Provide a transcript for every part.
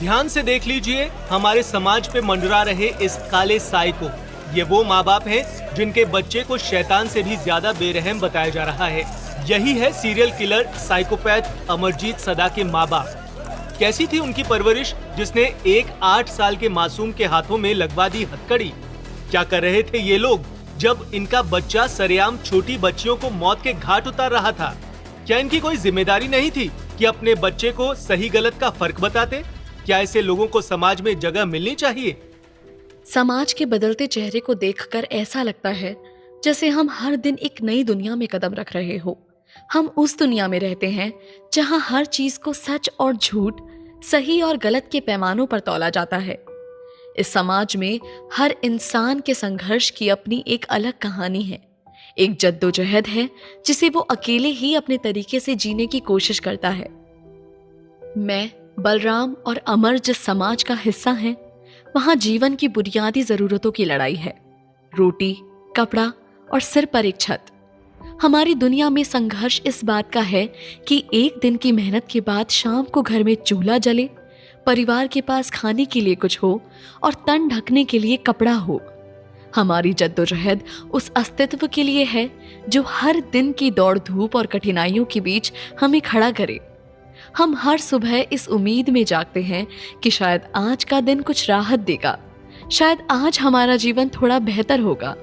ध्यान से देख लीजिए हमारे समाज पे मंडरा रहे इस काले साई को। ये वो माँ बाप हैं जिनके बच्चे को शैतान से भी ज्यादा बेरहम बताया जा रहा है। यही है सीरियल किलर साइकोपैथ अमरजीत सदा के माँ बाप। कैसी थी उनकी परवरिश जिसने एक 8 साल के मासूम के हाथों में लगवा दी हथकड़ी? क्या कर रहे थे ये लोग जब इनका बच्चा सरेआम छोटी बच्चियों को मौत के घाट उतार रहा था? क्या इनकी कोई जिम्मेदारी नहीं थी कि अपने बच्चे को सही गलत का फर्क बताते? क्या ऐसे लोगों को समाज में जगह मिलनी चाहिए? समाज के बदलते चेहरे को देखकर ऐसा लगता है जैसे हम हर दिन एक नई दुनिया में कदम रख रहे हो। हम उस दुनिया में रहते हैं जहां हर चीज को सच और झूठ, सही और गलत के पैमानों पर तौला जाता है। इस समाज में हर इंसान के संघर्ष की अपनी एक अलग कहानी है, एक जद्दोजहद है जिसे वो अकेले ही अपने तरीके से जीने की कोशिश करता है। मैं, बलराम और अमर जिस समाज का हिस्सा हैं, वहां जीवन की बुनियादी जरूरतों की लड़ाई है। रोटी, कपड़ा और सिर पर एक छत। हमारी दुनिया में संघर्ष इस बात का है कि एक दिन की मेहनत के बाद शाम को घर में चूल्हा जले, परिवार के पास खाने के लिए कुछ हो और तन ढकने के लिए कपड़ा हो। हमारी जद्दोजहद उस अस्तित्व के लिए है जो हर दिन की दौड़ धूप और कठिनाइयों के बीच हमें खड़ा करे। हम हर सुबह इस उम्मीद में जागते हैं कि शायद आज का दिन कुछ राहत देगा, शायद आज हमारा जीवन थोड़ा बेहतर होगा।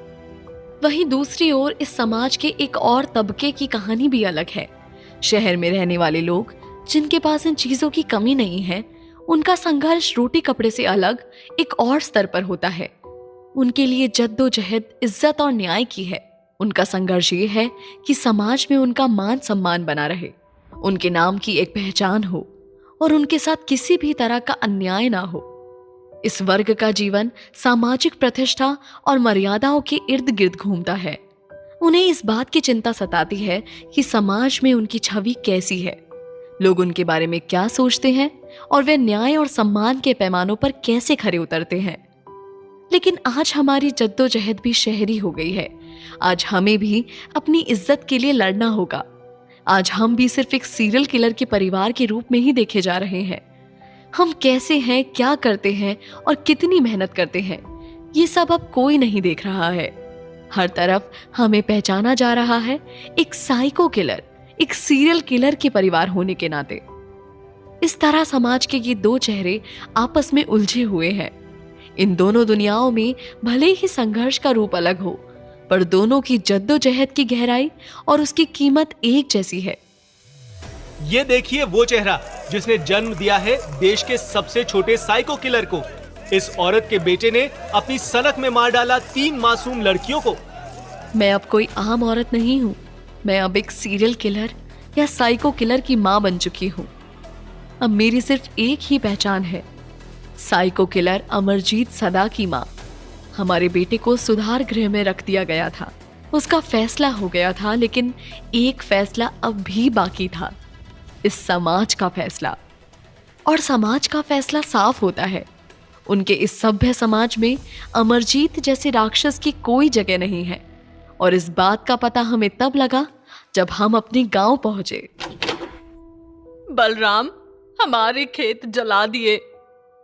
वहीं दूसरी ओर इस समाज के एक और तबके की कहानी भी अलग है। शहर में रहने वाले लोग जिनके पास इन चीजों की कमी नहीं है, उनका संघर्ष रोटी कपड़े से अलग एक और स्तर पर होता है। उनके लिए जद्दोजहद इज्जत और न्याय की है। उनका संघर्ष ये है कि समाज में उनका मान सम्मान बना रहे, उनके नाम की एक पहचान हो और उनके साथ किसी भी तरह का अन्याय ना हो। इस वर्ग का जीवन सामाजिक प्रतिष्ठा और मर्यादाओं के इर्द गिर्द घूमता है। उन्हें इस बात की चिंता सताती है कि समाज में उनकी छवि कैसी है, लोग उनके बारे में क्या सोचते हैं और वे न्याय और सम्मान के पैमानों पर कैसे खरे उतरते हैं। लेकिन आज हमारी जद्दोजहद भी शहरी हो गई है। आज हमें भी अपनी इज्जत के लिए लड़ना होगा। आज हम भी सिर्फ एक सीरियल किलर के परिवार के रूप में ही देखे जा रहे हैं। हम कैसे हैं, क्या करते हैं और कितनी मेहनत करते हैं, ये सब अब कोई नहीं देख रहा है। हर तरफ हमें पहचाना जा रहा है एक साइको किलर, एक सीरियल किलर के परिवार होने के नाते। इस तरह समाज के ये दो चेहरे आपस में उलझे हुए हैं। इन दोनों दुनियाओं में भले ही संघर्ष का रूप अलग हो, पर दोनों की जद्दोजहद की गहराई और उसकी कीमत एक जैसी है। ये देखिए वो चेहरा जिसने जन्म दिया है देश के सबसे छोटे साइको किलर को। इस औरत के बेटे ने अपनी सनक में मार डाला 3 मासूम लड़कियों को। मैं अब कोई आम औरत नहीं हूँ। मैं अब एक सीरियल किलर या साइको किलर की माँ बन चुकी हूँ। अब मेरी सिर्फ एक ही पहचान है, साइको किलर अमरजीत सदा की माँ। हमारे बेटे को सुधार गृह में रख दिया गया था। उसका फैसला हो गया था, लेकिन एक फैसला अब भी बाकी था, इस समाज का फैसला। और समाज का फैसला साफ होता है। उनके इस सभ्य समाज में अमरजीत जैसे राक्षस की कोई जगह नहीं है। और इस बात का पता हमें तब लगा जब हम अपने गांव पहुंचे। बलराम, हमारे खेत जला दिए,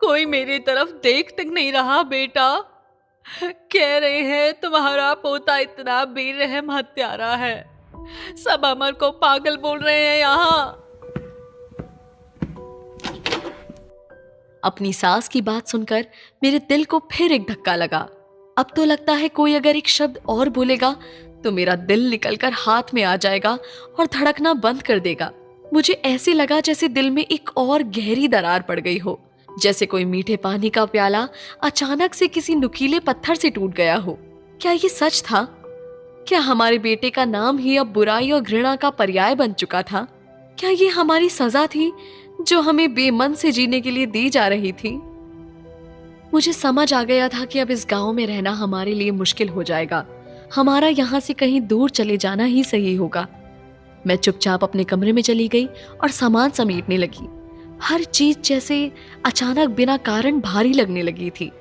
कोई मेरी तरफ देख तक नहीं रहा बेटा। कह रहे हैं तुम्हारा पोता इतना बेरहम हत्यारा है। सब अमर को पागल बोल रहे हैं यहाँ। अपनी सास की बात सुनकर मेरे दिल को फिर एक धक्का लगा। अब तो लगता है कोई अगर एक शब्द और बोलेगा तो मेरा दिल निकलकर हाथ में आ जाएगा और धड़कना बंद कर देगा। मुझे ऐसे लगा जैसे दिल में एक और गहरी दरार पड़ गई हो, जैसे कोई मीठे पानी का प्याला अचानक से किसी नुकीले पत्थर से टूट गया हो। क्या ये सच था? क्या हमारे बेटे का नाम ही अब बुराई और घृणा का पर्याय बन चुका था? क्या ये हमारी सजा थी जो हमें बेमन से जीने के लिए दी जा रही थी? मुझे समझ आ गया था कि अब इस गांव में रहना हमारे लिए मुश्किल हो जाएगा। हमारा यहाँ से कहीं दूर चले जाना ही सही होगा। मैं चुपचाप अपने कमरे में चली गई और सामान समेटने लगी। हर चीज जैसे अचानक बिना कारण भारी लगने लगी थी।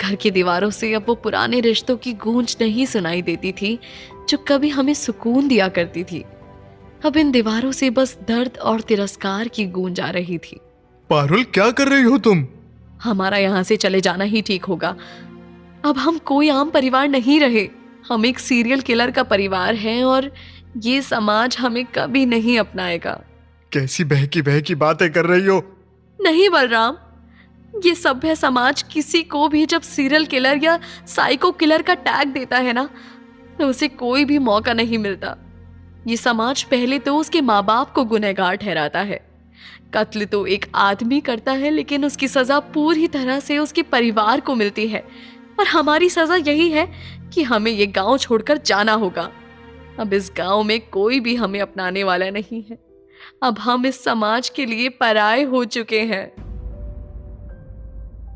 घर की दीवारों से अब वो पुराने रिश्तों की गूंज नहीं सुनाई देती थी जो कभी हमें सुकून दिया करती थी। अब इन दीवारों से बस दर्द और तिरस्कार की गूंज आ रही थी। पारुल, क्या कर रही हो तुम? हमारा यहाँ से चले जाना ही ठीक होगा। अब हम कोई आम परिवार नहीं रहे, हम एक सीरियल किलर का परिवार हैं और ये समाज हमें कभी नहीं अपनाएगा। कैसी बहकी बातें कर रही हो? नहीं बलराम, ये सभ्य समाज किसी को भी जब सीरियल किलर या साइको किलर का टैग देता है ना, तो उसे कोई भी मौका नहीं मिलता। ये समाज पहले तो उसके माँ बाप को गुनहगार ठहराता है। कत्ल तो एक आदमी करता है, लेकिन उसकी सजा पूरी तरह से उसके परिवार को मिलती है। और हमारी सजा यही है कि हमें ये गांव छोड़कर जाना होगा। अब इस गांव में कोई भी हमें अपनाने वाला नहीं है। अब हम इस समाज के लिए पराये हो चुके हैं।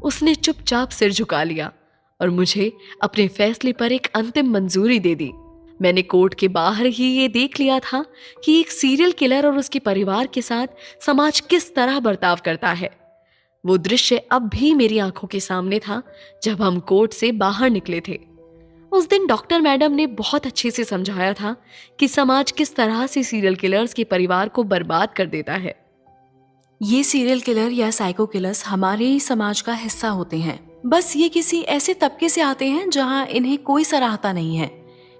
उसने चुपचाप सिर झुका लिया और मुझे अपने फैसले पर एक अंतिम मंजूरी दे दी। मैंने कोर्ट के बाहर ही ये देख लिया था कि एक सीरियल किलर और उसके परिवार के साथ समाज किस तरह बर्ताव करता है। वो दृश्य अब भी मेरी आंखों के सामने था जब हम कोर्ट से बाहर निकले थे। उस दिन डॉक्टर मैडम ने बहुत अच्छे से समझाया था कि समाज किस तरह से सीरियल किलर्स के परिवार को बर्बाद कर देता है। ये सीरियल किलर या साइको किलर्स हमारे ही समाज का हिस्सा होते हैं। बस ये किसी ऐसे तबके से आते हैं जहां इन्हें कोई सराहता नहीं है।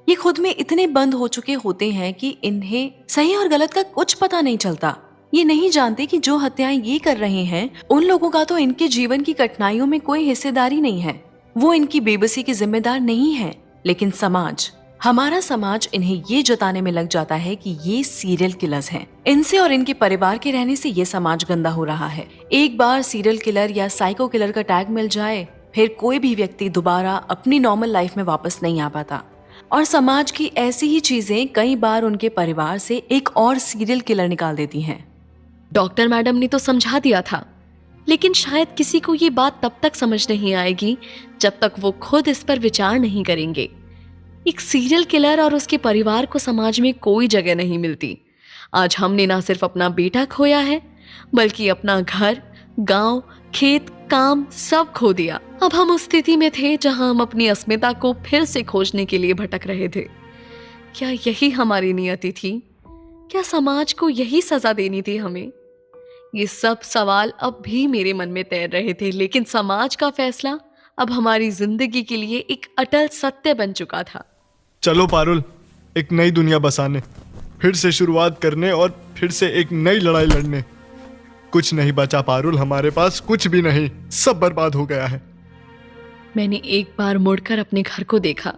ये खुद में इतने बंद हो चुके होते हैं कि इन्हें सही और गलत का कुछ पता नहीं चलता। ये नहीं जानते कि जो हत्याएं ये कर रहे हैं उन लोगों का तो इनके जीवन की कठिनाइयों में कोई हिस्सेदारी नहीं है। वो इनकी बेबसी के जिम्मेदार नहीं है। लेकिन समाज, हमारा समाज इन्हें ये जताने में लग जाता है कि ये सीरियल किलर्स हैं। इनसे और इनके परिवार के रहने से ये समाज गंदा हो रहा है। एक बार सीरियल किलर या साइको किलर का टैग मिल जाए, फिर कोई भी व्यक्ति दोबारा अपनी नॉर्मल लाइफ में वापस नहीं आ पाता। और समाज की ऐसी ही चीजें कई बार उनके परिवार से एक और सीरियल किलर निकाल देती हैं। डॉक्टर मैडम ने तो समझा दिया था, लेकिन शायद किसी को ये बात तब तक समझ नहीं आएगी जब तक वो खुद इस पर विचार नहीं करेंगे। एक सीरियल किलर और उसके परिवार को समाज में कोई जगह नहीं मिलती। आज हमने ना सिर्फ अपना बेटा खोया है, बल्कि अपना घर, गांव, खेत, काम सब खो दिया। अब हम उस स्थिति में थे जहां हम अपनी अस्मिता को फिर से खोजने के लिए भटक रहे थे। क्या यही हमारी नियति थी? क्या समाज को यही सजा देनी थी हमें? ये सब सवाल अब भी मेरे मन में तैर रहे थे, लेकिन समाज का फैसला अब हमारी जिंदगी के लिए एक अटल सत्य बन चुका था। चलो पारुल, एक नई दुनिया बसाने, फिर से शुरुआत करने और फिर से एक नई लड़ाई लड़ने। कुछ नहीं बचा पारुल, हमारे पास कुछ भी नहीं, सब बर्बाद हो गया है। मैंने एक बार मुड़कर अपने घर को देखा,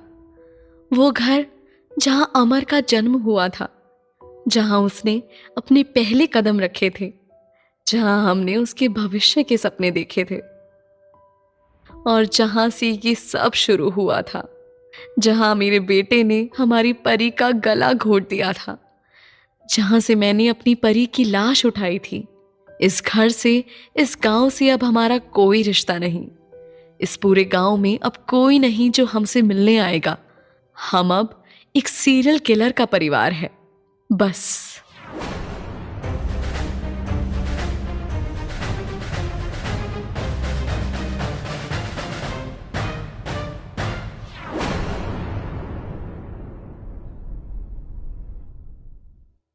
वो घर जहां अमर का जन्म हुआ था, जहां उसने अपने पहले कदम रखे थे, जहां हमने उसके भविष्य के सपने देखे थे, और जहां से ये सब शुरू हुआ था, जहां मेरे बेटे ने हमारी परी का गला घोट दिया था, जहां से मैंने अपनी परी की लाश उठाई थी। इस घर से, इस गांव से अब हमारा कोई रिश्ता नहीं। इस पूरे गांव में अब कोई नहीं जो हमसे मिलने आएगा। हम अब एक सीरियल किलर का परिवार है, बस।